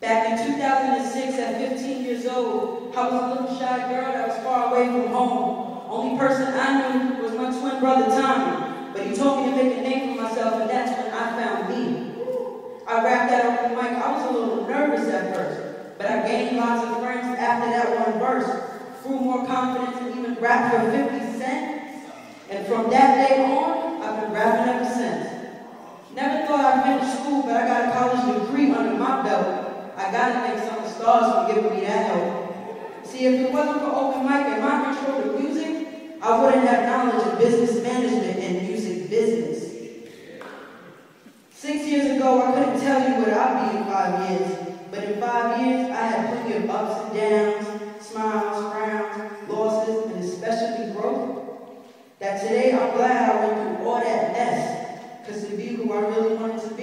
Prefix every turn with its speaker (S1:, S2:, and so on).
S1: Back in 2006, at 15 years old, I was a little shy girl that was far away from home. Only person I knew was my twin brother Tommy, but he told me to make a name for myself, and that's when I found me. I rapped that open mic. I was a little nervous at first, but I gained lots of friends after that one verse. Grew more confidence and even rapped for 50 Cent. And from that day on, I've been rapping ever since. Never thought I'd finish school, but I got a college degree under my belt. I gotta thank some of the stars for giving me that help. See, if it wasn't for open mic and my intro to music, I wouldn't have knowledge of business management and music business. 6 years ago, I couldn't tell you where I'd be in 5 years, but in 5 years, I had plenty of ups and downs, smiles, frowns, losses, and especially growth. That today, I'm glad I went through all that mess, because to be who I really wanted to